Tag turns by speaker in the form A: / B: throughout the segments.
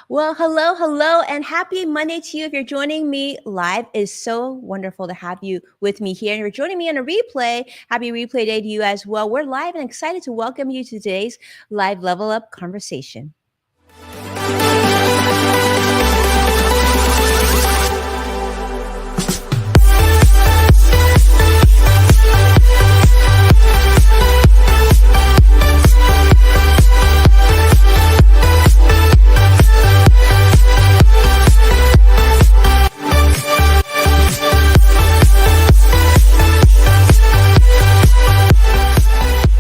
A: Well, hello, hello, and happy Monday to you. If you're joining me live, it's so wonderful to have you with me here. And you're joining me on a replay. Happy replay day to you as well. We're live and excited to welcome you to today's live level up conversation.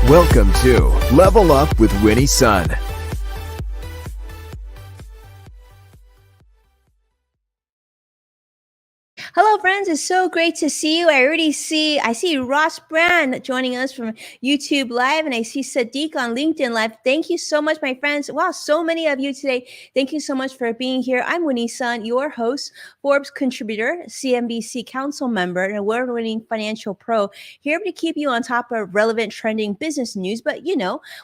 B: Welcome to Level Up with Winnie Sun.
A: Hello, friends. It's so great to see you. I see Ross Brand joining us from YouTube Live, and I see Sadiq on LinkedIn Live. Thank you so much, my friends. Wow, so many of you today. Thank you so much for being here. I'm Winnie Sun, your host, Forbes contributor, CNBC council member, and award-winning financial pro, here to keep you on top of relevant trending business news. But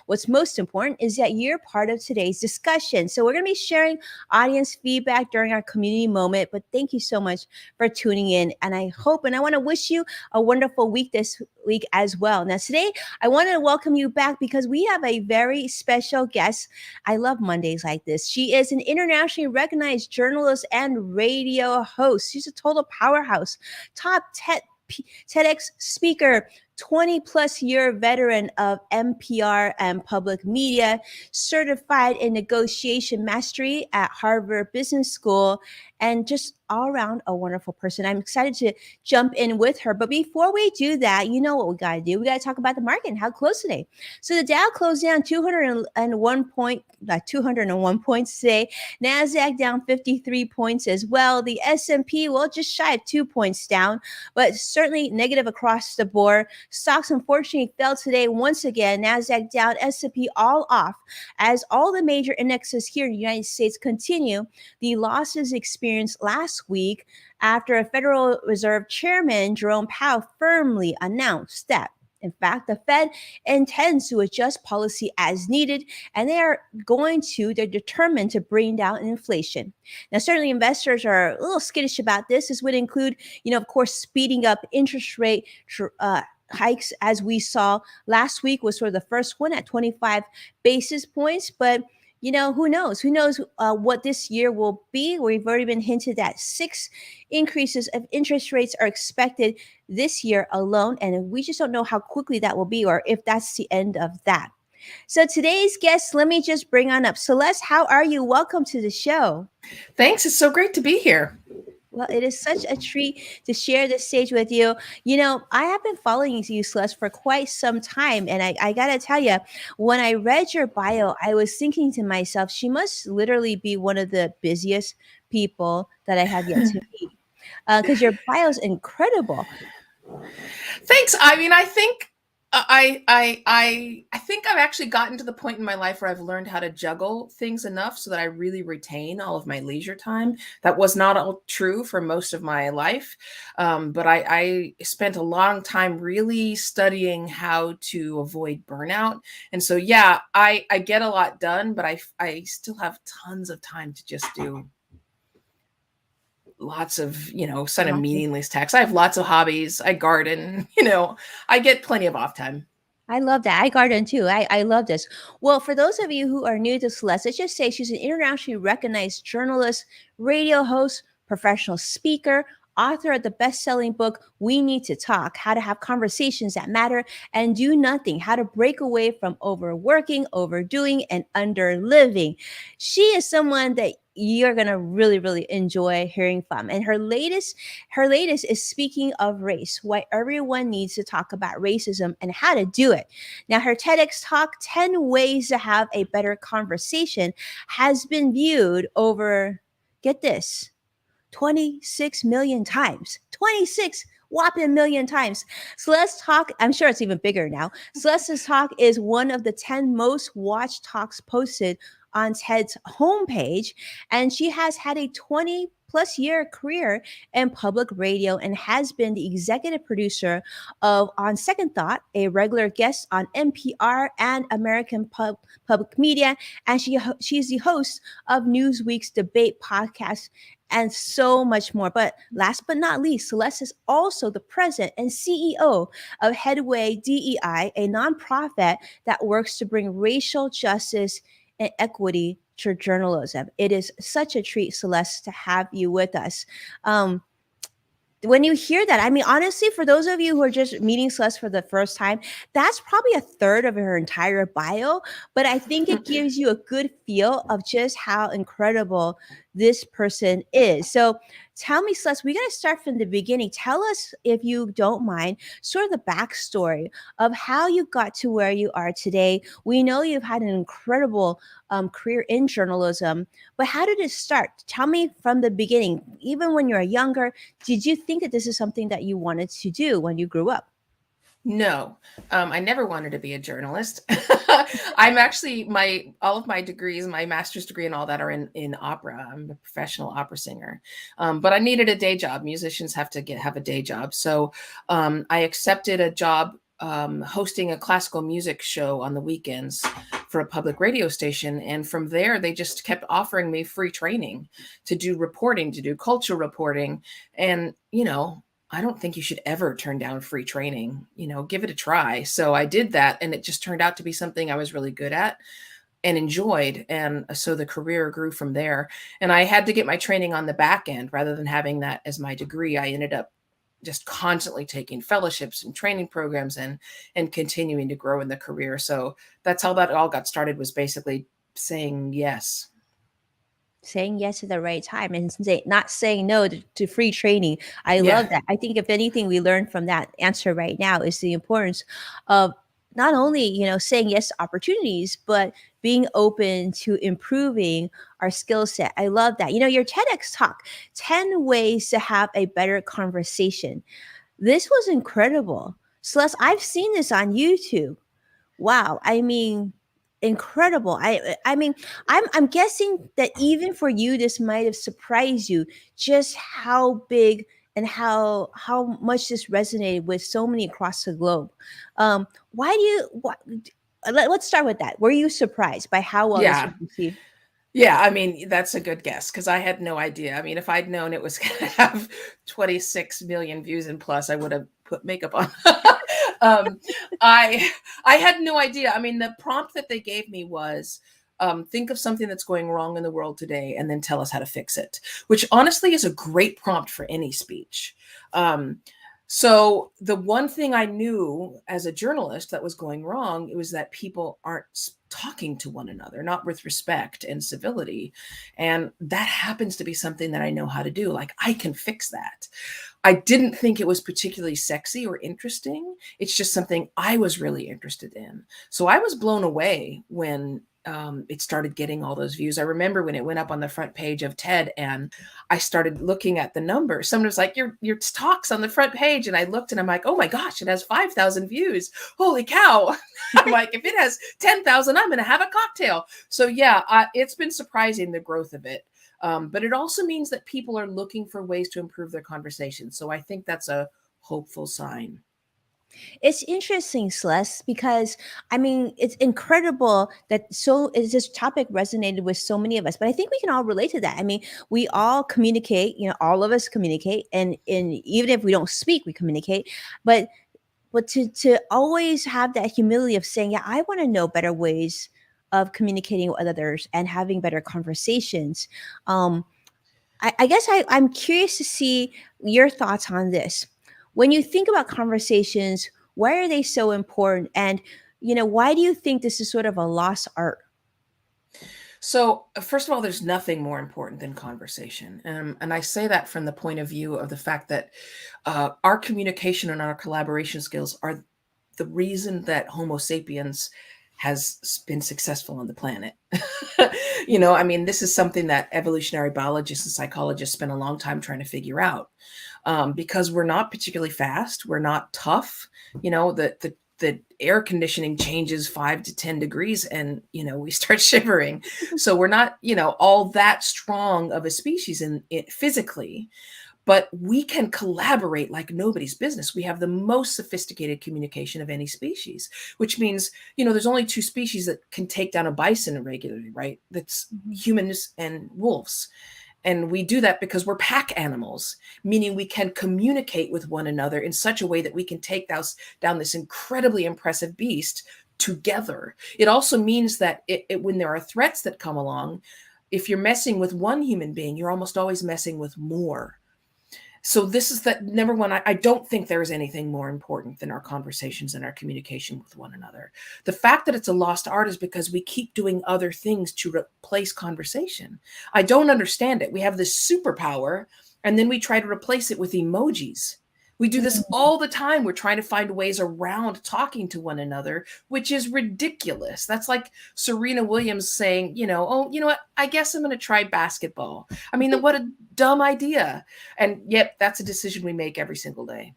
A: what's most important is that you're part of today's discussion. So we're going to be sharing audience feedback during our community moment, but thank you so much for tuning in. And I hope and I want to wish you a wonderful week this week as well. Now, today, I want to welcome you back because we have a very special guest. I love Mondays like this. She is an internationally recognized journalist and radio host. She's a total powerhouse, top TEDx speaker, 20 plus year veteran of NPR and public media, certified in negotiation mastery at Harvard Business School, and just all around a wonderful person. I'm excited to jump in with her. But before we do that, you know what we got to do? We got to talk about the market and how close today. So the Dow closed down 201 points today. NASDAQ down 53 points as well. The S&P, well, just shy of 2 points down, but certainly negative across the board. Stocks unfortunately fell today once again. NASDAQ down, S&P all off, as all the major indexes here in the United States continue the losses experienced last week after a Federal Reserve Chairman Jerome Powell firmly announced that, in fact, the Fed intends to adjust policy as needed, and they're determined to bring down inflation. Now, certainly investors are a little skittish about this. This would include, of course, speeding up interest rate hikes, as we saw last week was sort of the first one at 25 basis points. But who knows? Who knows what this year will be? We've already been hinted that 6 increases of interest rates are expected this year alone. And we just don't know how quickly that will be or if that's the end of that. So today's guest, let me just bring on up Celeste. How are you? Welcome to the show.
C: Thanks. It's so great to be here.
A: Well, it is such a treat to share this stage with you. I have been following you, Celeste, for quite some time. And I got to tell you, when I read your bio, I was thinking to myself, she must literally be one of the busiest people that I have yet to meet. Because your bio is incredible.
C: Thanks. I mean, I think I think I've actually gotten to the point in my life where I've learned how to juggle things enough so that I really retain all of my leisure time. That was not all true for most of my life, but I spent a long time really studying how to avoid burnout. And so, yeah, I get a lot done, but I still have tons of time to just do lots of, sort of meaningless tasks. I have lots of hobbies. I garden, I get plenty of off time.
A: I love that. I garden too. I love this. Well, for those of you who are new to Celeste, let's just say she's an internationally recognized journalist, radio host, professional speaker, author of the best-selling book, We Need to Talk, How to Have Conversations That Matter and Do Nothing, How to Break Away from Overworking, Overdoing, and Underliving. She is someone that you're going to really, really enjoy hearing from. And her latest is Speaking of Race, Why Everyone Needs to Talk About Racism and How to Do It. Now, her TEDx talk, 10 Ways to Have a Better Conversation, has been viewed over, get this, 26 million times. 26 whopping million times. Celeste's talk, I'm sure it's even bigger now. Celeste's talk is one of the 10 most watched talks posted on TED's homepage, and she has had a 20+ year career in public radio and has been the executive producer of On Second Thought, a regular guest on NPR and American Public Media, and she's the host of Newsweek's debate podcast and so much more. But last but not least, Celeste is also the president and CEO of Headway DEI, a nonprofit that works to bring racial justice and equity to journalism. It is such a treat, Celeste, to have you with us. When you hear that, I mean, honestly, for those of you who are just meeting Celeste for the first time, that's probably a third of her entire bio. But I think it gives you a good feel of just how incredible this person is. So tell me, Celeste, we got to start from the beginning. Tell us, if you don't mind, sort of the backstory of how you got to where you are today. We know you've had an incredible career in journalism, but how did it start? Tell me from the beginning. Even when you were younger, did you think that this is something that you wanted to do when you grew up?
C: No, I never wanted to be a journalist. I'm actually all of my degrees, my master's degree and all that are in opera. I'm a professional opera singer, but I needed a day job. Musicians have to have a day job, so I accepted a job hosting a classical music show on the weekends for a public radio station. And from there, they just kept offering me free training to do reporting, to do culture reporting. And, I don't think you should ever turn down free training, give it a try. So I did that, and it just turned out to be something I was really good at and enjoyed. And so the career grew from there. And I had to get my training on the back end rather than having that as my degree. I ended up just constantly taking fellowships and training programs and continuing to grow in the career. So that's how that all got started, was basically saying yes.
A: Saying yes at the right time and not saying no to free training. I love that. I think if anything we learned from that answer right now is the importance of not only, saying yes to opportunities, but being open to improving our skill set. I love that. Your TEDx talk, 10 ways to have a better conversation. This was incredible. Celeste, I've seen this on YouTube. Wow. I mean, incredible. I mean, I'm guessing that even for you, this might have surprised you just how big and how much this resonated with so many across the globe. Let's start with that. Were you surprised by how well this was received?
C: Yeah, I mean, that's a good guess because I had no idea. I mean, if I'd known it was going to have 26 million views and plus, I would have put makeup on. I had no idea. I mean, the prompt that they gave me was, think of something that's going wrong in the world today and then tell us how to fix it, which honestly is a great prompt for any speech. So the one thing I knew as a journalist that was going wrong, it was that people aren't talking to one another, not with respect and civility. And that happens to be something that I know how to do. Like, I can fix that. I didn't think it was particularly sexy or interesting. It's just something I was really interested in. So I was blown away when it started getting all those views. I remember when it went up on the front page of TED and I started looking at the numbers. Someone was like, your talk's on the front page. And I looked and I'm like, oh my gosh, it has 5,000 views. Holy cow. I'm like, if it has 10,000, I'm going to have a cocktail. So yeah, it's been surprising, the growth of it. But it also means that people are looking for ways to improve their conversation. So I think that's a hopeful sign.
A: It's interesting, Celeste, because I mean, it's incredible that this topic resonated with so many of us, but I think we can all relate to that. I mean, we all communicate, all of us communicate, and even if we don't speak, we communicate, but to always have that humility of saying, yeah, I want to know better ways of communicating with others and having better conversations. I guess I'm curious to see your thoughts on this. When you think about conversations, why are they so important? And, why do you think this is sort of a lost art?
C: So first of all, there's nothing more important than conversation. And I say that from the point of view of the fact that our communication and our collaboration skills are the reason that Homo sapiens has been successful on the planet. I mean, this is something that evolutionary biologists and psychologists spent a long time trying to figure out, because we're not particularly fast. We're not tough. The the air conditioning changes 5 to 10 degrees and, we start shivering. So we're not, all that strong of a species in it physically, but we can collaborate like nobody's business. We have the most sophisticated communication of any species, which means, there's only two species that can take down a bison regularly, right? That's humans and wolves. And we do that because we're pack animals, meaning we can communicate with one another in such a way that we can take down this incredibly impressive beast together. It also means that when there are threats that come along, if you're messing with one human being, you're almost always messing with more. So this is that number one. I don't think there is anything more important than our conversations and our communication with one another. The fact that it's a lost art is because we keep doing other things to replace conversation. I don't understand it. We have this superpower, and then we try to replace it with emojis. We do this all the time. We're trying to find ways around talking to one another, which is ridiculous. That's like Serena Williams saying, oh, you know what? I guess I'm going to try basketball. I mean, what a dumb idea. And yet that's a decision we make every single day.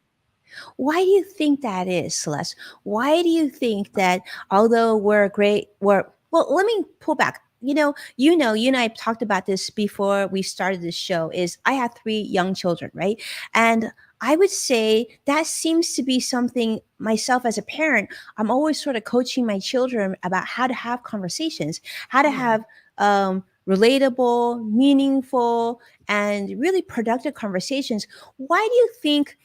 A: Why do you think that is, Celeste? Why do you think that although well, let me pull back. You and I talked about this before we started this show, is I have 3 young children, right? And I would say that seems to be something myself as a parent, I'm always sort of coaching my children about how to have conversations, how to have relatable, meaningful, and really productive conversations. Why do you think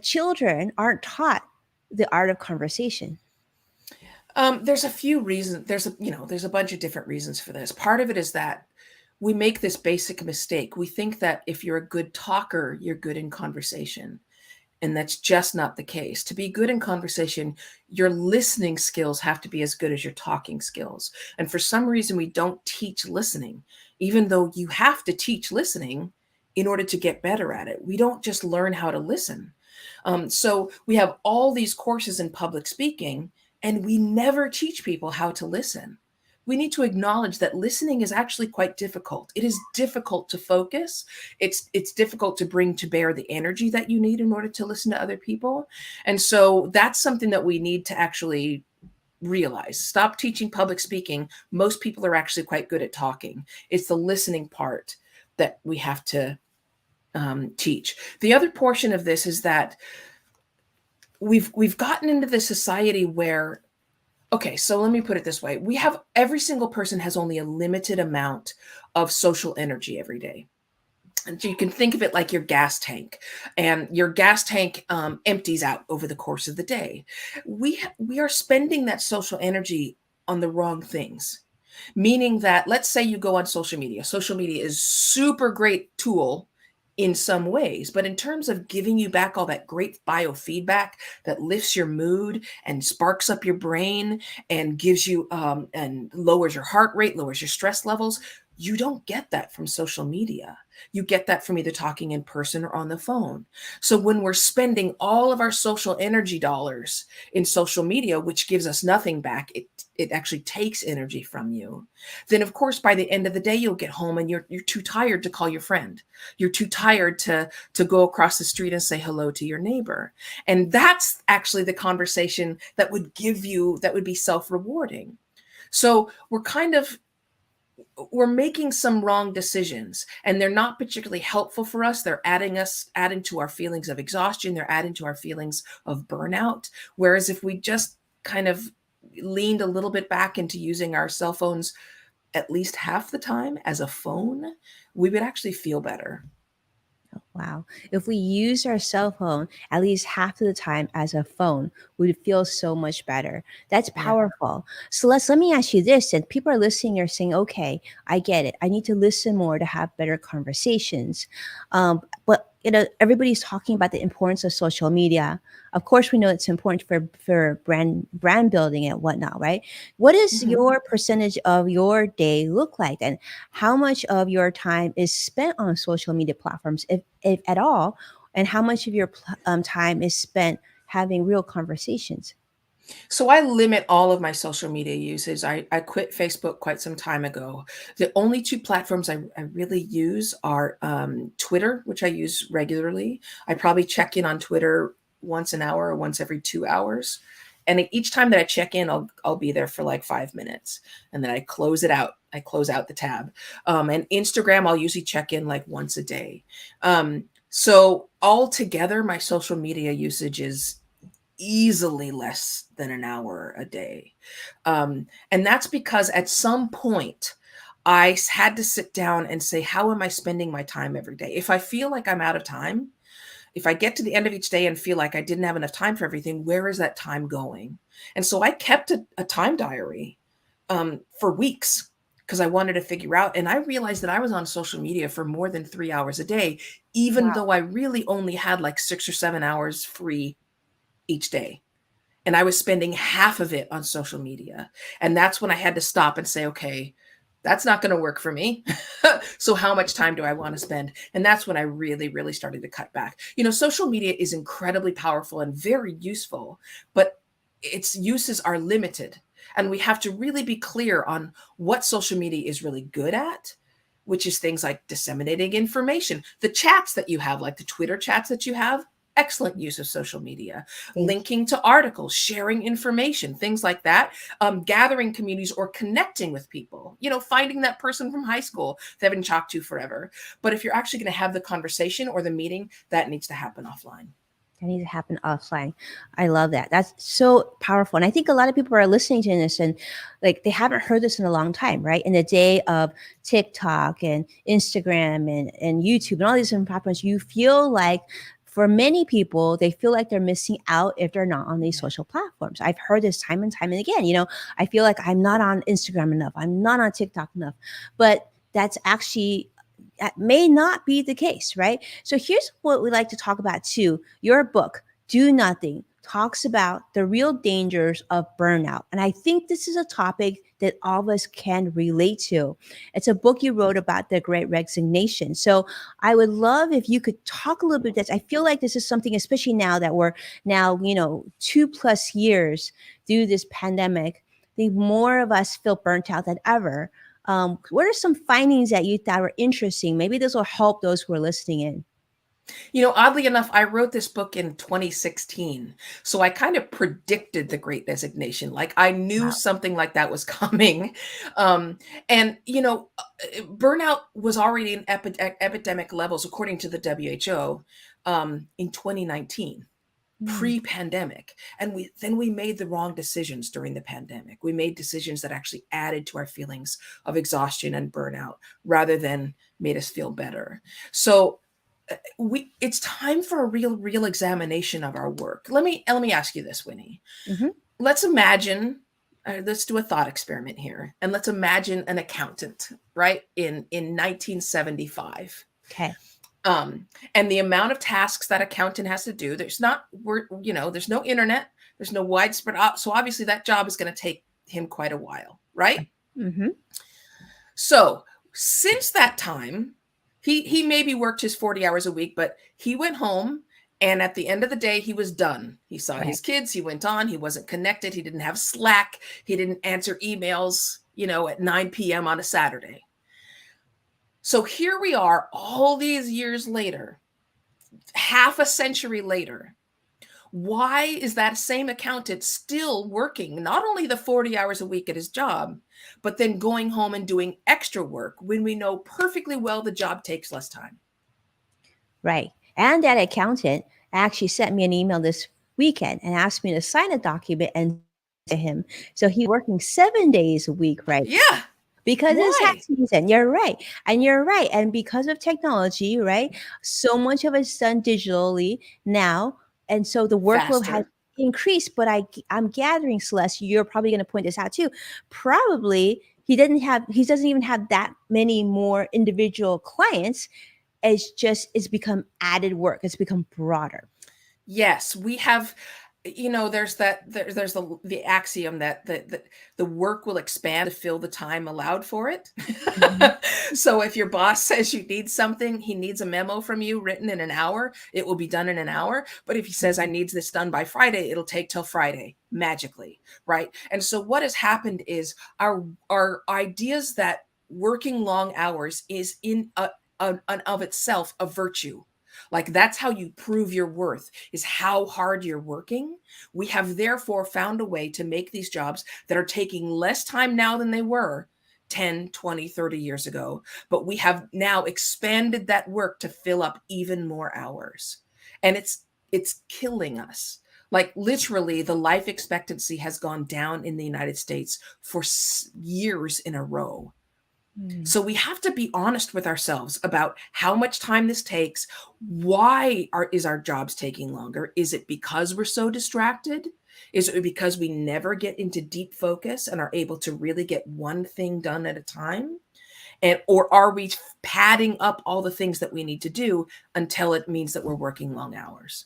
A: children aren't taught the art of conversation?
C: There's a few reasons. There's a bunch of different reasons for this. Part of it is that we make this basic mistake. We think that if you're a good talker, you're good in conversation. And that's just not the case. To be good in conversation, your listening skills have to be as good as your talking skills. And for some reason, we don't teach listening, even though you have to teach listening in order to get better at it. We don't just learn how to listen. So we have all these courses in public speaking, and we never teach people how to listen. We need to acknowledge that listening is actually quite difficult. It is difficult to focus. It's difficult to bring to bear the energy that you need in order to listen to other people. And so that's something that we need to actually realize. Stop teaching public speaking. Most people are actually quite good at talking. It's the listening part that we have to teach. The other portion of this is that we've gotten into this society where, okay, so let me put it this way. Every single person has only a limited amount of social energy every day. And you can think of it like your gas tank, and your gas tank empties out over the course of the day. We are spending that social energy on the wrong things, meaning that, let's say you go on social media. Social media is super great tool in some ways, but in terms of giving you back all that great biofeedback that lifts your mood and sparks up your brain and gives you and lowers your heart rate, lowers your stress levels, you don't get that from social media. You get that from either talking in person or on the phone. So when we're spending all of our social energy dollars in social media, which gives us nothing back, it actually takes energy from you. Then of course, by the end of the day, you'll get home and you're too tired to call your friend. You're too tired to go across the street and say hello to your neighbor. And that's actually the conversation that would be self-rewarding. So we're making some wrong decisions, and they're not particularly helpful for us. They're adding to our feelings of exhaustion. They're adding to our feelings of burnout. Whereas if we just kind of leaned a little bit back into using our cell phones at least half the time as a phone, we would actually feel better.
A: Wow. If we use our cell phone at least half of the time as a phone, we'd feel so much better. That's
C: Yeah.
A: powerful. Celeste, let me ask you this. And people are listening, you're saying, okay, I get it. I need to listen more to have better conversations. But everybody's talking about the importance of social media. Of course, we know it's important for brand building and whatnot, right? What is your percentage of your day look like, and how much of your time is spent on social media platforms, if at all, and how much of your time is spent having real conversations?
C: So I limit all of my social media usage. I quit Facebook quite some time ago. The only two platforms I really use are Twitter, which I use regularly. I probably check in on Twitter once an hour or once every 2 hours. And each time that I check in, I'll be there for like 5 minutes, and then I close it out. I close out the tab. And Instagram, I'll usually check in like once a day. So altogether, my social media usage is easily less than an hour a day. And that's because at some point, I had to sit down and say, how am I spending my time every day? If I feel like I'm out of time, if I get to the end of each day and feel like I didn't have enough time for everything, where is that time going? And so I kept a time diary for weeks because I wanted to figure out. And I realized that I was on social media for more than 3 hours a day, even
A: Wow.
C: though I really only had like 6 or 7 hours free each day. And I was spending half of it on social media. And that's when I had to stop and say, okay, that's not going to work for me. So how much time do I want to spend? And that's when I really, really started to cut back. Social media is incredibly powerful and very useful, but its uses are limited. And we have to really be clear on what social media is really good at, which is things like disseminating information. The chats that you have, like the Twitter chats that you have, excellent use of social media.
A: Thank
C: Linking to articles, sharing information, things like that. Gathering communities or connecting with people, finding that person from high school they haven't talked to forever. But if you're actually going to have the conversation or the meeting, that needs to happen offline.
A: That needs to happen offline. I love that. That's so powerful. And I think a lot of people are listening to this and like they haven't heard this in a long time, right? In the day of TikTok and Instagram and YouTube and all these different platforms, you feel like for many people, they feel like they're missing out if they're not on these social platforms. I've heard this time and time and again. I feel like I'm not on Instagram enough. I'm not on TikTok enough. But that's actually that may not be the case, right? So here's what we like to talk about too. Your book, Do Nothing, talks about the real dangers of burnout. And I think this is a topic that all of us can relate to. It's a book you wrote about the Great Resignation. So I would love if you could talk a little bit about this. I feel like this is something, especially now that we're now, 2+ years through this pandemic, I think more of us feel burnt out than ever. What are some findings that you thought were interesting? Maybe this will help those who are listening in.
C: Oddly enough, I wrote this book in 2016. So I kind of predicted the Great Resignation. Like I knew
A: Wow.
C: something like that was coming. And, burnout was already in epidemic levels, according to the WHO, in 2019.
A: Mm,
C: Pre-pandemic, and we made the wrong decisions during the pandemic. We made decisions that actually added to our feelings of exhaustion and burnout rather than made us feel better. So it's time for a real examination of our work. Let me ask you this, Winnie.
A: mhm.
C: Let's imagine, let's do a thought experiment here, and let's imagine an accountant, right, in 1975.
A: Okay.
C: And the amount of tasks that accountant has to do, there's no internet, there's no widespread, so obviously that job is going to take him quite a while, right?
A: Mm-hmm.
C: So since that time, he maybe worked his 40 hours a week, but he went home, and at the end of the day, he was done. He saw
A: Right.
C: his kids, he went on, he wasn't connected, he didn't have Slack, he didn't answer emails, at 9 p.m. on a Saturday. So here we are all these years later, half a century later. Why is that same accountant still working not only the 40 hours a week at his job, but then going home and doing extra work when we know perfectly well the job takes less time?
A: Right. And that accountant actually sent me an email this weekend and asked me to sign a document and to him. So he's working 7 days a week, right?
C: Yeah.
A: Because it's
C: Why?
A: tax season. You're right. And you're right. And because of technology, right? So much of it's done digitally now. And so the workload has
C: Faster.
A: increased. But I'm gathering, Celeste, you're probably going to point this out too. Probably he doesn't even have that many more individual clients. It's become added work. It's become broader.
C: Yes, we have, there's the axiom that the work will expand to fill the time allowed for it.
A: Mhm.
C: So if your boss says you need something, he needs a memo from you written in an hour, it will be done in an hour. But if he says I need this done by Friday, it'll take till Friday magically, right? And so what has happened is our ideas that working long hours is in an of itself a virtue. Like that's how you prove your worth, is how hard you're working. We have therefore found a way to make these jobs that are taking less time now than they were 10, 20, 30 years ago. But we have now expanded that work to fill up even more hours. And it's killing us. Like literally, the life expectancy has gone down in the United States for years in a row. So we have to be honest with ourselves about how much time this takes. Why is our jobs taking longer? Is it because we're so distracted? Is it because we never get into deep focus and are able to really get one thing done at a time? And or are we padding up all the things that we need to do until it means that we're working long hours?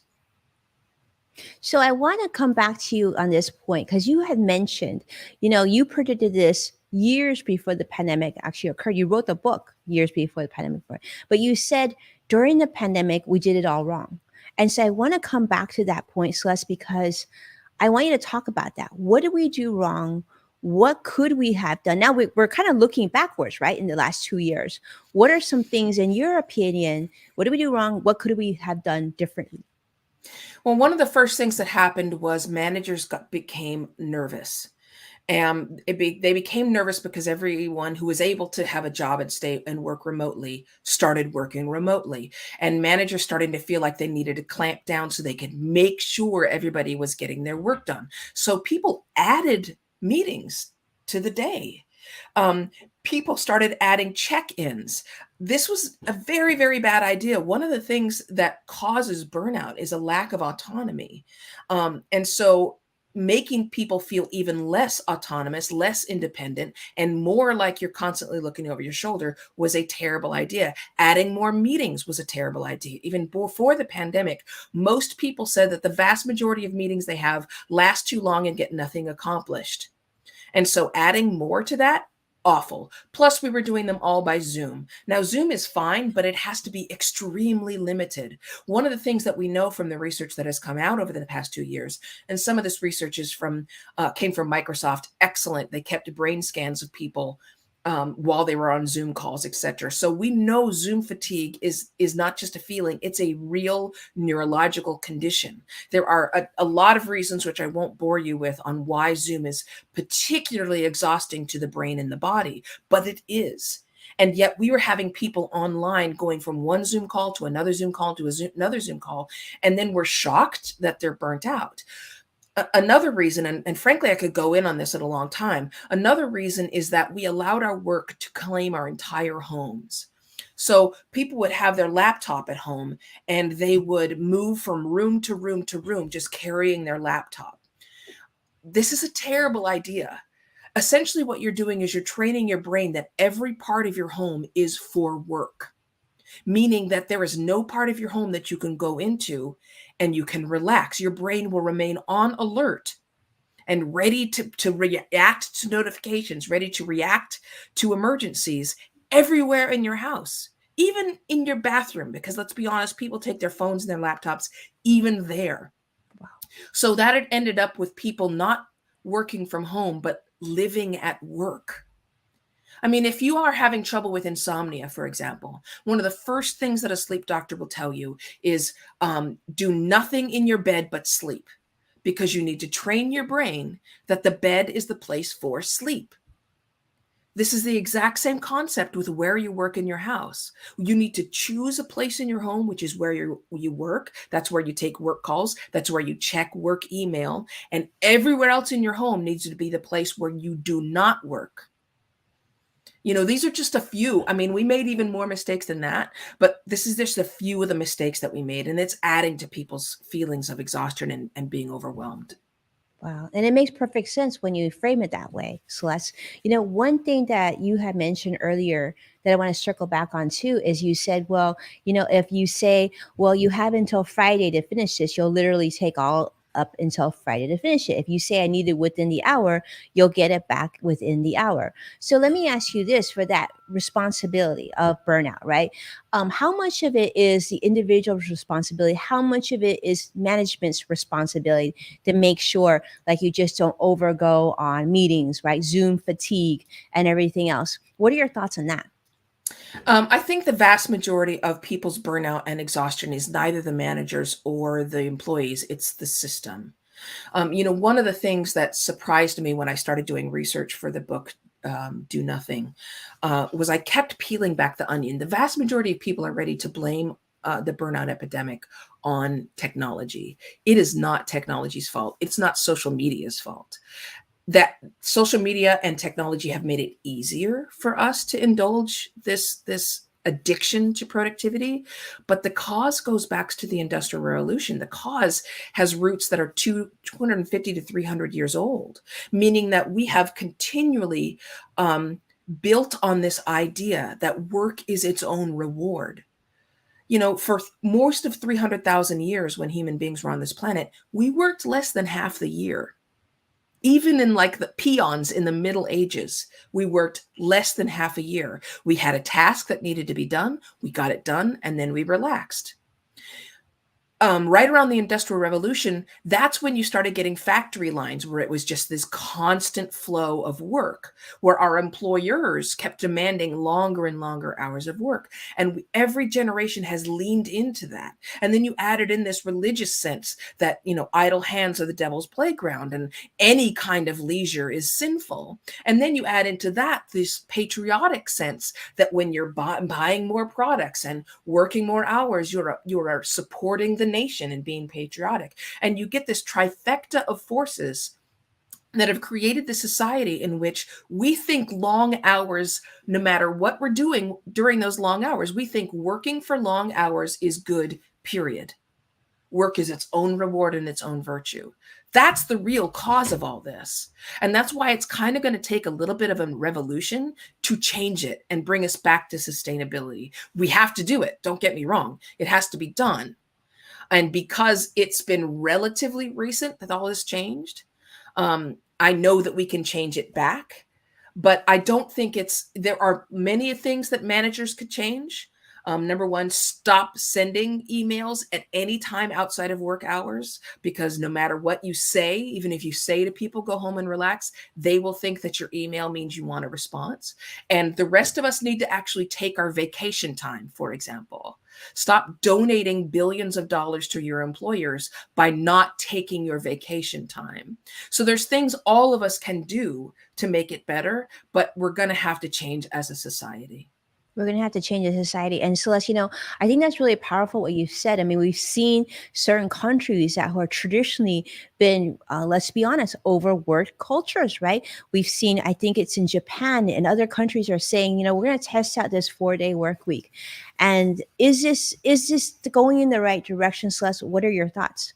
A: So I want to come back to you on this point because you had mentioned, you predicted this years before the pandemic actually occurred. You wrote the book years before the pandemic occurred, but you said during the pandemic we did it all wrong. And so I want to come back to that point, Celeste, because I want you to talk about that. What did we do wrong? What could we have done? Now we're kind of looking backwards, right? In the last 2 years, what are some things, in your opinion, what did we do wrong? What could we have done differently?
C: Well, one of the first things that happened was managers became nervous. And they became nervous because everyone who was able to have a job and stay and work remotely started working remotely. And managers started to feel like they needed to clamp down so they could make sure everybody was getting their work done. So people added meetings to the day. People started adding check-ins. This was a very, very bad idea. One of the things that causes burnout is a lack of autonomy. And so making people feel even less autonomous, less independent, and more like you're constantly looking over your shoulder was a terrible idea. Adding more meetings was a terrible idea. Even before the pandemic, most people said that the vast majority of meetings they have last too long and get nothing accomplished. And so adding more to that, awful. Plus, we were doing them all by Zoom. Now, Zoom is fine, but it has to be extremely limited. One of the things that we know from the research that has come out over the past 2 years, and some of this research is came from Microsoft, excellent. They kept brain scans of people while they were on Zoom calls, etc. So we know Zoom fatigue is not just a feeling, it's a real neurological condition. There are a lot of reasons, which I won't bore you with, on why Zoom is particularly exhausting to the brain and the body, but it is. And yet we were having people online going from one Zoom call to another Zoom call to another Zoom call, and then we're shocked that they're burnt out. Another reason, and frankly, I could go in on this at a long time. Another reason is that we allowed our work to claim our entire homes. So people would have their laptop at home and they would move from room to room to room, just carrying their laptop. This is a terrible idea. Essentially, what you're doing is you're training your brain that every part of your home is for work, meaning that there is no part of your home that you can go into and you can relax. Your brain will remain on alert and ready to react to notifications, ready to react to emergencies everywhere in your house, even in your bathroom, because let's be honest, people take their phones and their laptops even there.
A: Wow.
C: So that it ended up with people not working from home, but living at work. I mean, if you are having trouble with insomnia, for example, one of the first things that a sleep doctor will tell you is do nothing in your bed but sleep, because you need to train your brain that the bed is the place for sleep. This is the exact same concept with where you work in your house. You need to choose a place in your home, which is where you work. That's where you take work calls. That's where you check work email. And everywhere else in your home needs to be the place where you do not work. These are just a few. I mean, we made even more mistakes than that, but this is just a few of the mistakes that we made, and it's adding to people's feelings of exhaustion and being overwhelmed.
A: Wow. And it makes perfect sense when you frame it that way, Celeste. One thing that you had mentioned earlier that I want to circle back on too is you said, well, if you say, well, you have until Friday to finish this, you'll literally take all up until Friday to finish it. If you say I need it within the hour, you'll get it back within the hour. So let me ask you this, for that responsibility of burnout, right? How much of it is the individual's responsibility? How much of it is management's responsibility to make sure, like, you just don't overgo on meetings, right? Zoom fatigue and everything else. What are your thoughts on that?
C: I think the vast majority of people's burnout and exhaustion is neither the managers or the employees, it's the system. One of the things that surprised me when I started doing research for the book, Do Nothing, was I kept peeling back the onion. The vast majority of people are ready to blame the burnout epidemic on technology. It is not technology's fault. It's not social media's fault. That social media and technology have made it easier for us to indulge this addiction to productivity, but the cause goes back to the industrial revolution. The cause has roots that are 250 to 300 years old, meaning that we have continually built on this idea that work is its own reward. For most of 300,000 years when human beings were on this planet, we worked less than half the year. Even in like the peons in the Middle Ages, we worked less than half a year. We had a task that needed to be done. We got it done, and then we relaxed. Right around the Industrial Revolution, that's when you started getting factory lines where it was just this constant flow of work, where our employers kept demanding longer and longer hours of work. And every generation has leaned into that. And then you added in this religious sense that, idle hands are the devil's playground and any kind of leisure is sinful. And then you add into that this patriotic sense that when you're buying more products and working more hours, you're supporting the nation and being patriotic. And you get this trifecta of forces that have created the society in which we think long hours, no matter what we're doing during those long hours, we think working for long hours is good, period. Work is its own reward and its own virtue. That's the real cause of all this. And that's why it's kind of going to take a little bit of a revolution to change it and bring us back to sustainability. We have to do it. Don't get me wrong. It has to be done. And because it's been relatively recent that all this changed, I know that we can change it back, but I don't think there are many things that managers could change. Number one, stop sending emails at any time outside of work hours, because no matter what you say, even if you say to people, go home and relax, they will think that your email means you want a response. And the rest of us need to actually take our vacation time, for example. Stop donating billions of dollars to your employers by not taking your vacation time. So there's things all of us can do to make it better, but we're going to have to change as a society.
A: We're going to have to change the society. And Celeste, I think that's really powerful what you said. I mean, we've seen certain countries that who are traditionally been, let's be honest, overworked cultures, right? We've seen, I think it's in Japan and other countries are saying, we're going to test out this 4-day work week. And is this going in the right direction, Celeste? What are your thoughts?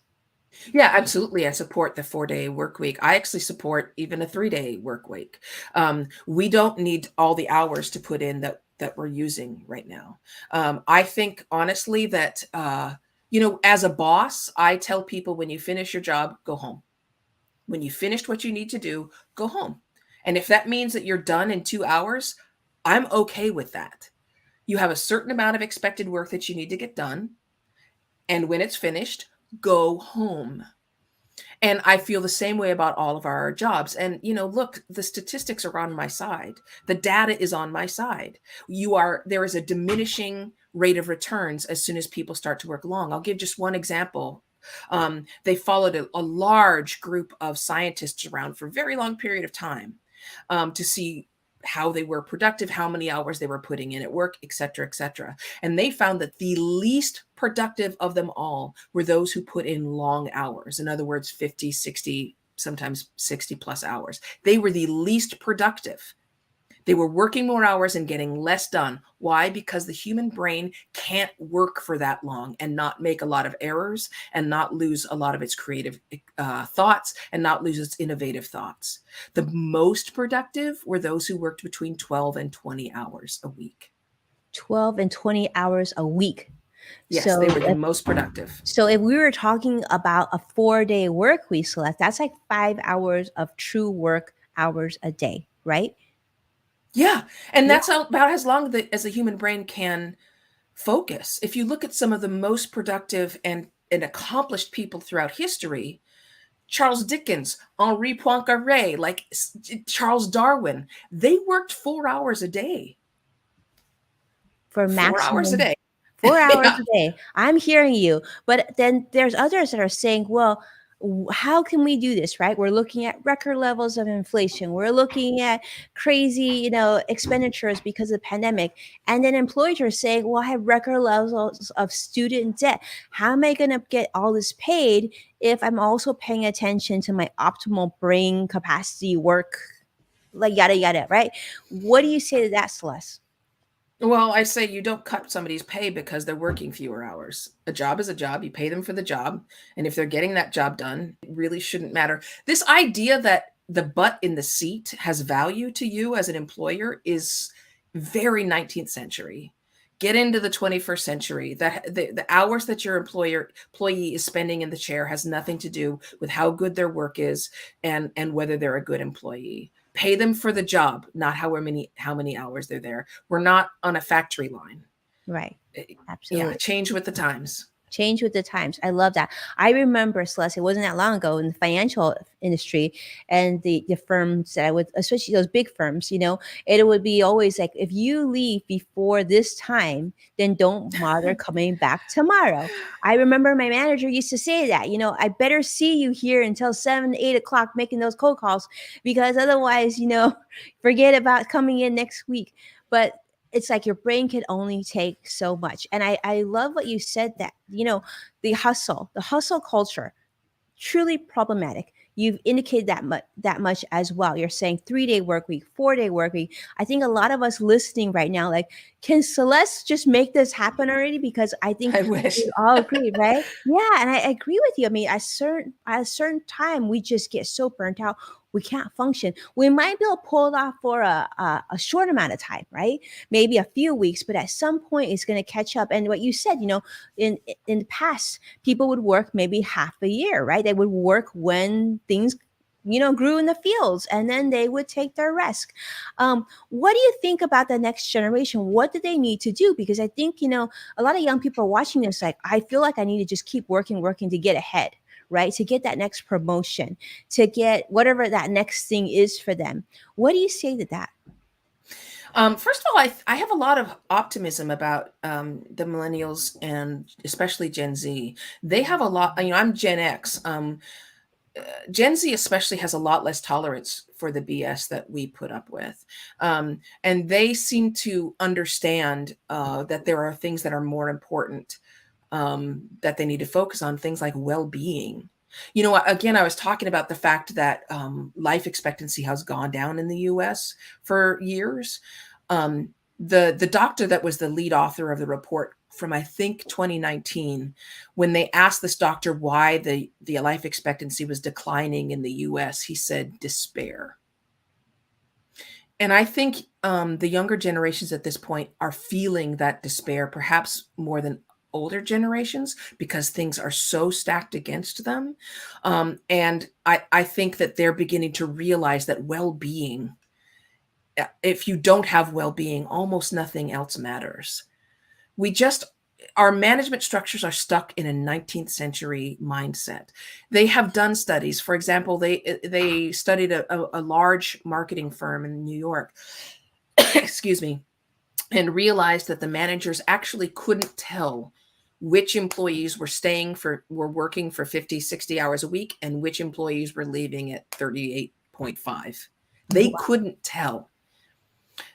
C: Yeah, absolutely. I support the 4-day work week. I actually support even a 3-day work week. We don't need all the hours to put in that we're using right now. I think honestly that, as a boss, I tell people when you finish your job, go home. When you finished what you need to do, go home. And if that means that you're done in 2 hours, I'm okay with that. You have a certain amount of expected work that you need to get done. And when it's finished, go home. And I feel the same way about all of our jobs. And, look, the statistics are on my side. The data is on my side. There is a diminishing rate of returns as soon as people start to work long. I'll give just one example. They followed a large group of scientists around for a very long period of time to see how they were productive, how many hours they were putting in at work, et cetera, et cetera. And they found that the least productive of them all were those who put in long hours. In other words, 50, 60, sometimes 60 plus hours. They were the least productive. They were working more hours and getting less done. Why? Because the human brain can't work for that long and not make a lot of errors and not lose a lot of its creative thoughts and not lose its innovative thoughts. The most productive were those who worked between 12 and 20 hours a week.
A: 12 and 20 hours a week.
C: Yes, they were the most productive.
A: So if we were talking about a 4-day work week, Celeste, that's like 5 hours of true work hours a day, right?
C: Yeah. And that's about as long as the human brain can focus. If you look at some of the most productive and accomplished people throughout history, Charles Dickens, Henri Poincaré, Charles Darwin, they worked 4 hours a day.
A: for
C: 4 hours a
A: maximum
C: day.
A: 4 hours
C: Yeah.
A: a day. I'm hearing you. But then there's others that are saying, well, how can we do this, right? We're looking at record levels of inflation. We're looking at crazy, expenditures because of the pandemic. And then employers are saying, well, I have record levels of student debt. How am I going to get all this paid if I'm also paying attention to my optimal brain capacity work, like yada, yada, right? What do you say to that, Celeste?
C: Well, I say you don't cut somebody's pay because they're working fewer hours. A job is a job. You pay them for the job. And if they're getting that job done, it really shouldn't matter. This idea that the butt in the seat has value to you as an employer is very 19th century. Get into the 21st century. That the hours that your employee is spending in the chair has nothing to do with how good their work is and whether they're a good employee. Pay them for the job, not how many hours they're there. We're not on a factory line.
A: Right.
C: Yeah,
A: Absolutely.
C: change with the times.
A: Change with the times. I love that. I remember, Celeste, it wasn't that long ago in the financial industry and the firms that I would, especially those big firms, it would be always like, if you leave before this time, then don't bother coming back tomorrow. I remember my manager used to say that, I better see you here until 7, 8 o'clock making those cold calls, because otherwise, forget about coming in next week. But it's like your brain can only take so much. And I love what you said, that, the hustle culture, truly problematic. You've indicated that much as well. You're saying 3-day work week, 4-day work week. I think a lot of us listening right now, like, can Celeste just make this happen already? Because I think
C: I wish.
A: we all agree, right? Yeah, and I agree with you. I mean, at a certain time, we just get so burnt out, we can't function. We might be able to pull it off for a short amount of time, right? Maybe a few weeks, but at some point, it's going to catch up. And what you said, in the past, people would work maybe half a year, right? They would work when things, grew in the fields, and then they would take their rest. What do you think about the next generation? What do they need to do? Because I think, a lot of young people are watching this like, I feel like I need to just keep working to get ahead, right? To get that next promotion, to get whatever that next thing is for them. What do you say to that?
C: First of all, I have a lot of optimism about the millennials and especially Gen Z. They have a lot. I'm Gen X. Gen Z especially has a lot less tolerance for the BS that we put up with, and they seem to understand that there are things that are more important, that they need to focus on, things like well-being. Again, I was talking about the fact that life expectancy has gone down in the US for years. The doctor that was the lead author of the report from, I think, 2019, when they asked this doctor why the life expectancy was declining in the US, he said despair. And I think the younger generations at this point are feeling that despair, perhaps more than older generations, because things are so stacked against them. And I think that they're beginning to realize that well-being, if you don't have well-being, almost nothing else matters. We just, our management structures are stuck in a 19th century mindset. They have done studies. For example, they studied a large marketing firm in New York, excuse me, and realized that the managers actually couldn't tell which employees were working for 50, 60 hours a week and which employees were leaving at 38.5. They couldn't tell.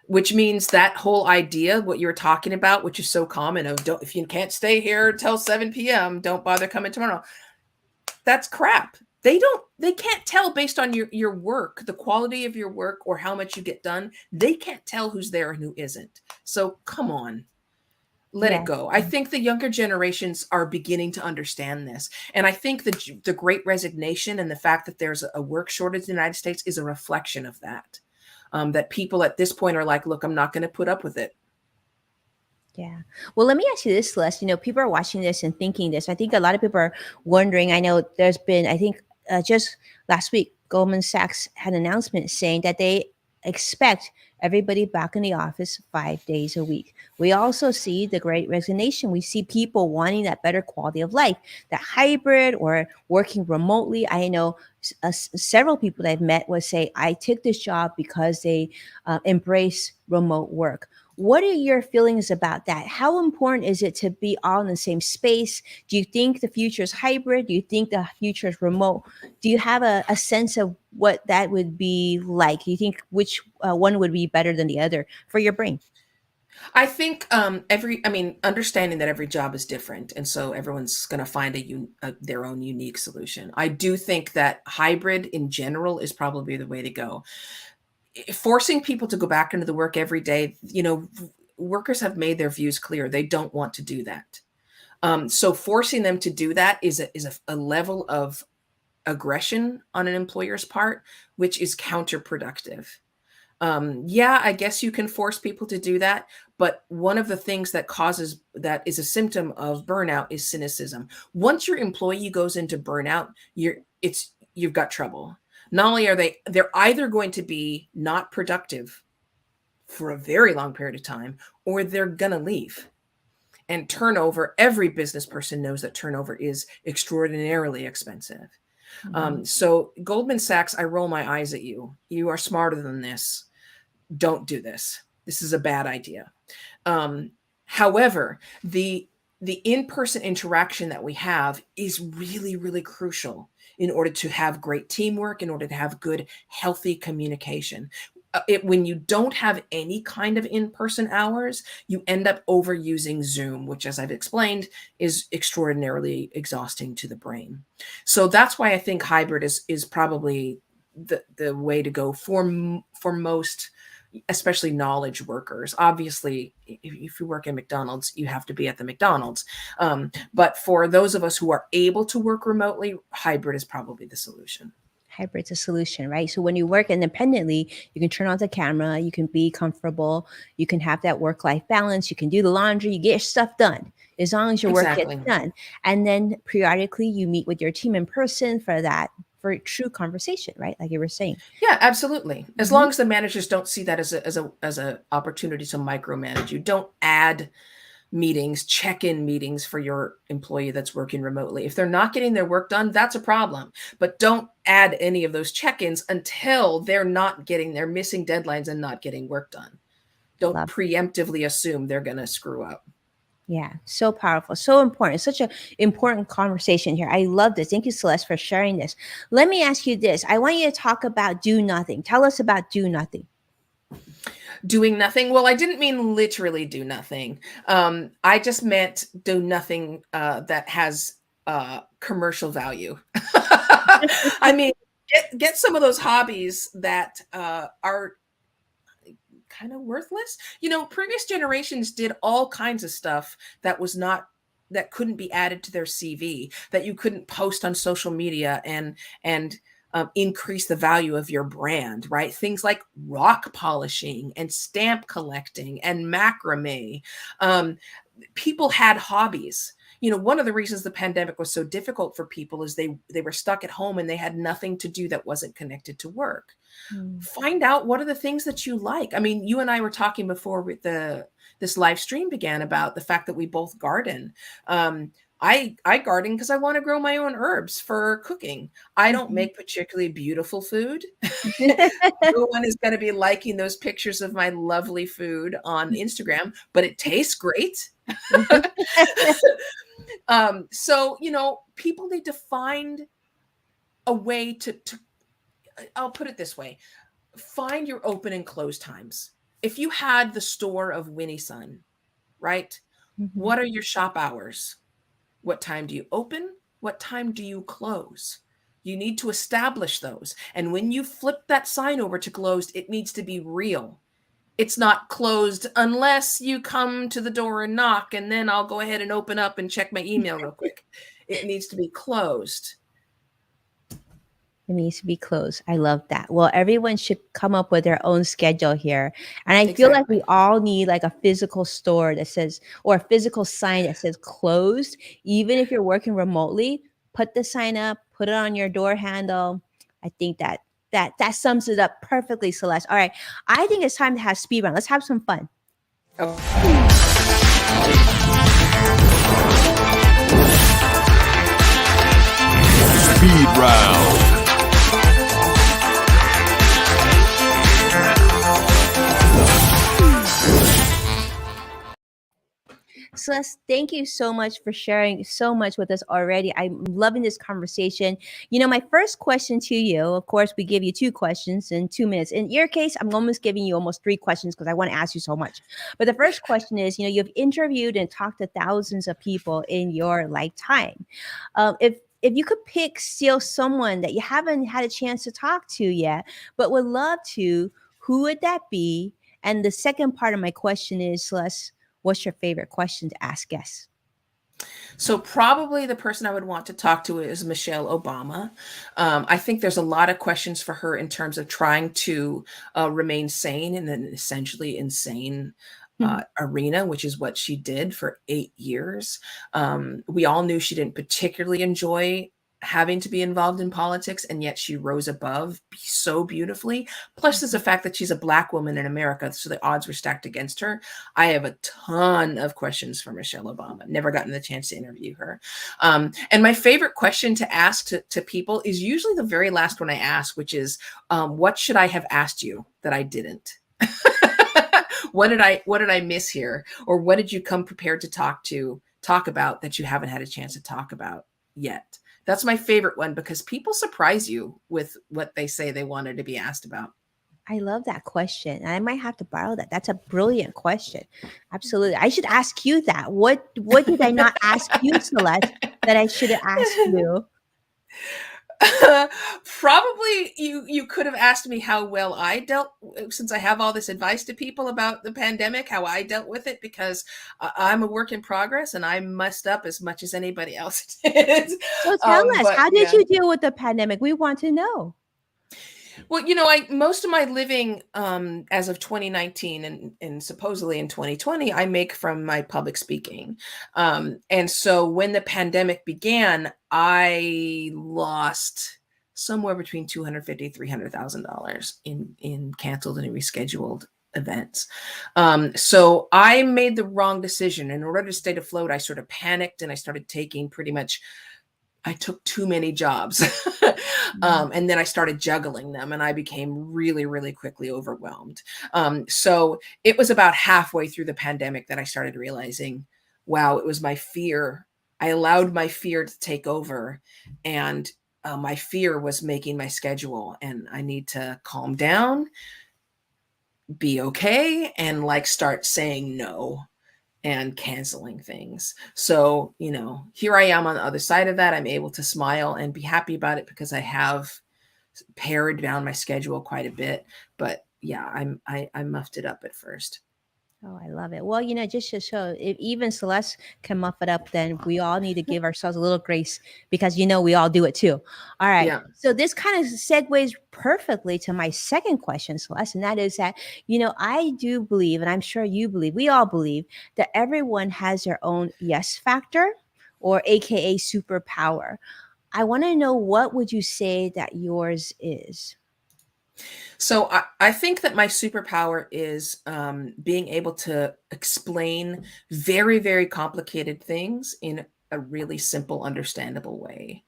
C: Which means that whole idea, what you were talking about, which is so common, of don't, if you can't stay here until 7 p.m., don't bother coming tomorrow. That's crap. They can't tell based on your work, the quality of your work, or how much you get done. They can't tell who's there and who isn't. So come on, let it
A: Yes.
C: go. I think the younger generations are beginning to understand this. And I think the great resignation and the fact that there's a work shortage in the United States is a reflection of that. That people at this point are like, look, I'm not going to put up with it.
A: Yeah. Well, let me ask you this, Celeste. People are watching this and thinking this. I think a lot of people are wondering. I know there's been, I think, just last week, Goldman Sachs had an announcement saying that they expect everybody back in the office 5 days a week. We also see the great resignation. We see people wanting that better quality of life, that hybrid or working remotely. I know several people that I've met would say, I took this job because they embrace remote work. What are your feelings about that? How important is it to be all in the same space? Do you think the future is hybrid? Do you think the future is remote? Do you have a sense of what that would be like? Do you think which one would be better than the other for your brain?
C: I think understanding that every job is different, and so everyone's going to find their own unique solution. I do think that hybrid in general is probably the way to go. Forcing people to go back into the work every day, workers have made their views clear. They don't want to do that. So forcing them to do that is a level of aggression on an employer's part, which is counterproductive. Yeah, I guess you can force people to do that, but one of the things that is a symptom of burnout is cynicism. Once your employee goes into burnout, you've got trouble. Not only they're either going to be not productive for a very long period of time, or they're gonna leave. And turnover, every business person knows that turnover is extraordinarily expensive. So Goldman Sachs, I roll my eyes at you. You are smarter than this. Don't do this. This is a bad idea. However, the in-person interaction that we have is really, really crucial in order to have great teamwork, in order to have good, healthy communication. When you don't have any kind of in-person hours, you end up overusing Zoom, which, as I've explained, is extraordinarily exhausting to the brain. So that's why I think hybrid is probably the way to go for most, especially knowledge workers. Obviously, if you work at McDonald's, you have to be at the McDonald's. But for those of us who are able to work remotely, hybrid is probably the solution.
A: Hybrid's a solution, right? So when you work independently, you can turn on the camera, you can be comfortable, you can have that work-life balance, you can do the laundry, you get your stuff done as long as your work gets done. And then periodically you meet with your team in person for true conversation, right? Like you were saying.
C: Yeah, absolutely. As long as the managers don't see that as a opportunity to micromanage you, don't add meetings, check-in meetings for your employee that's working remotely. If they're not getting their work done, that's a problem. But don't add any of those check-ins until they're missing deadlines and not getting work done. Don't preemptively assume they're going to screw up.
A: Yeah, so powerful, so important. It's such an important conversation here. I love this. Thank you, Celeste, for sharing this. Let me ask you this. I want you to talk about do nothing. Tell us about do nothing.
C: Doing nothing. Well, I didn't mean literally do nothing. I just meant do nothing that has commercial value. I mean, get some of those hobbies that are kind of worthless. Previous generations did all kinds of stuff that couldn't be added to their CV, that you couldn't post on social media and increase the value of your brand, right? Things like rock polishing and stamp collecting and macrame. People had hobbies. One of the reasons the pandemic was so difficult for people is they were stuck at home and they had nothing to do that wasn't connected to work. Find out what are the things that you like. I mean, you and I were talking before this live stream began about the fact that we both garden. I garden because I want to grow my own herbs for cooking. I don't make particularly beautiful food. No one is going to be liking those pictures of my lovely food on Instagram, but it tastes great. So, people need to find a way to I'll put it this way, find your open and close times. If you had the store of Winnie Sun, right? What are your shop hours? What time do you open? What time do you close? You need to establish those. And when you flip that sign over to closed, it needs to be real. It's not closed unless you come to the door and knock, and then I'll go ahead and open up and check my email real quick. It needs to be closed.
A: It needs to be closed. I love that. Well, everyone should come up with their own schedule here. And I feel like we all need like a physical store that says, or a physical sign that says closed. Even if you're working remotely, put the sign up, put it on your door handle. I think that sums it up perfectly, Celeste. All right. I think it's time to have speed round. Let's have some fun.
B: Speed round.
A: Celeste, thank you so much for sharing so much with us already. I'm loving this conversation. You know, my first question to you, of course, we give you two questions in 2 minutes. In your case, I'm almost giving you almost three questions because I want to ask you so much. But the first question is, you know, you've interviewed and talked to thousands of people in your lifetime. If you could pick still someone that you haven't had a chance to talk to yet, but would love to, who would that be? And the second part of my question is, Celeste, what's your favorite question to ask guests?
C: So probably the person I would want to talk to is Michelle Obama. I think there's a lot of questions for her in terms of trying to remain sane in an essentially insane arena, which is what she did for 8 years. We all knew she didn't particularly enjoy having to be involved in politics, and yet she rose above so beautifully. Plus, there's the fact that she's a Black woman in America, so the odds were stacked against her. I have a ton of questions for Michelle Obama. Never gotten the chance to interview her. And my favorite question to ask to people is usually the very last one I ask, which is, what should I have asked you that I didn't? What did I miss here? Or what did you come prepared to talk about that you haven't had a chance to talk about yet? That's my favorite one because people surprise you with what they say they wanted to be asked about.
A: I love that question. I might have to borrow that. That's a brilliant question. Absolutely. I should ask you that. What did I not ask you, Celeste, that I should have asked you?
C: Probably you could have asked me how well I dealt, since I have all this advice to people about the pandemic, how I dealt with it, because I'm a work in progress and I messed up as much as anybody else did.
A: So tell us,
C: But
A: how did
C: yeah.
A: you deal with the pandemic? We want to know.
C: Well, most of my living as of 2019 and supposedly in 2020, I make from my public speaking. And so when the pandemic began, I lost somewhere between $250,000 $300,000 in canceled and rescheduled events. So I made the wrong decision. In order to stay afloat, I sort of panicked and I started taking I took too many jobs. And then I started juggling them and I became really, really quickly overwhelmed. So it was about halfway through the pandemic that I started realizing, wow, it was my fear. I allowed my fear to take over, and my fear was making my schedule, and I need to calm down, be okay, and start saying no and canceling things. So, here I am on the other side of that. I'm able to smile and be happy about it because I have pared down my schedule quite a bit. But yeah, I muffed it up at first.
A: Oh, I love it. Well, just to show if even Celeste can muff it up, then we all need to give ourselves a little grace because we all do it too. All right.
C: Yeah.
A: So this kind of segues perfectly to my second question, Celeste, and that is that, I do believe, and I'm sure you believe, we all believe that everyone has their own yes factor or AKA superpower. I want to know, what would you say that yours is?
C: So I think that my superpower is being able to explain very, very complicated things in a really simple, understandable way.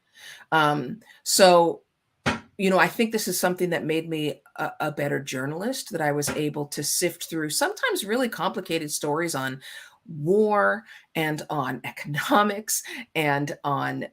C: So I think this is something that made me a better journalist, that I was able to sift through sometimes really complicated stories on war and on economics and on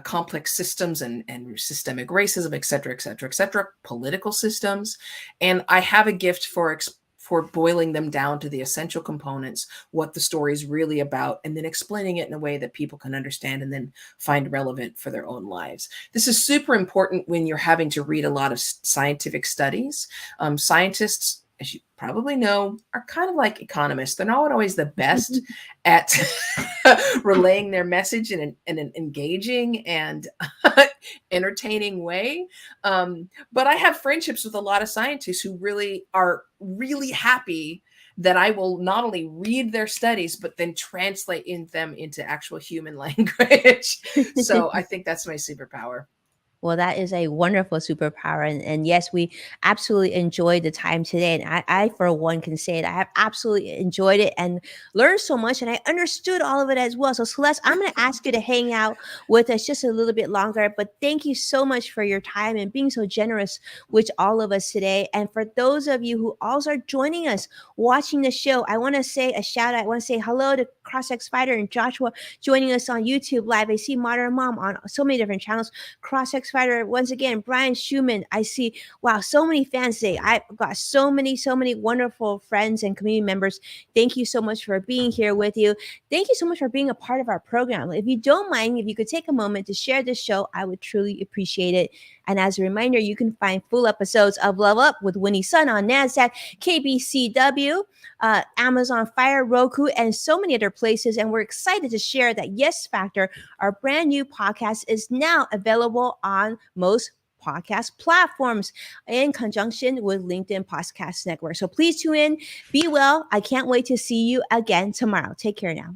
C: complex systems and systemic racism, et cetera, et cetera, et cetera, political systems. And I have a gift for boiling them down to the essential components, what the story is really about, and then explaining it in a way that people can understand and then find relevant for their own lives. This is super important when you're having to read a lot of scientific studies. Scientists, as you probably know, are kind of like economists. They're not always the best at relaying their message in an engaging and entertaining way. But I have friendships with a lot of scientists who really are really happy that I will not only read their studies, but then translate them into actual human language. So I think that's my superpower.
A: Well, that is a wonderful superpower. And yes, we absolutely enjoyed the time today. And I, for one, can say that I have absolutely enjoyed it and learned so much. And I understood all of it as well. So, Celeste, I'm going to ask you to hang out with us just a little bit longer. But thank you so much for your time and being so generous with all of us today. And for those of you who also are joining us watching the show, I want to say a shout out. I want to say hello to CrossX Fighter and Joshua joining us on YouTube Live. I see Modern Mom on so many different channels. CrossX Fighter once again, Brian Schumann. I see, wow, so many fans today. I've got so many wonderful friends and community members. Thank you so much for being here with you. Thank you so much for being a part of our program. If you don't mind, if you could take a moment to share this show, I would truly appreciate it. And as a reminder, you can find full episodes of Love Up with Winnie Sun on NASDAQ, KBCW, Amazon Fire, Roku, and so many other places. And we're excited to share that Yes Factor, our brand new podcast, is now available on most podcast platforms in conjunction with LinkedIn Podcast Network. So please tune in. Be well. I can't wait to see you again tomorrow. Take care now.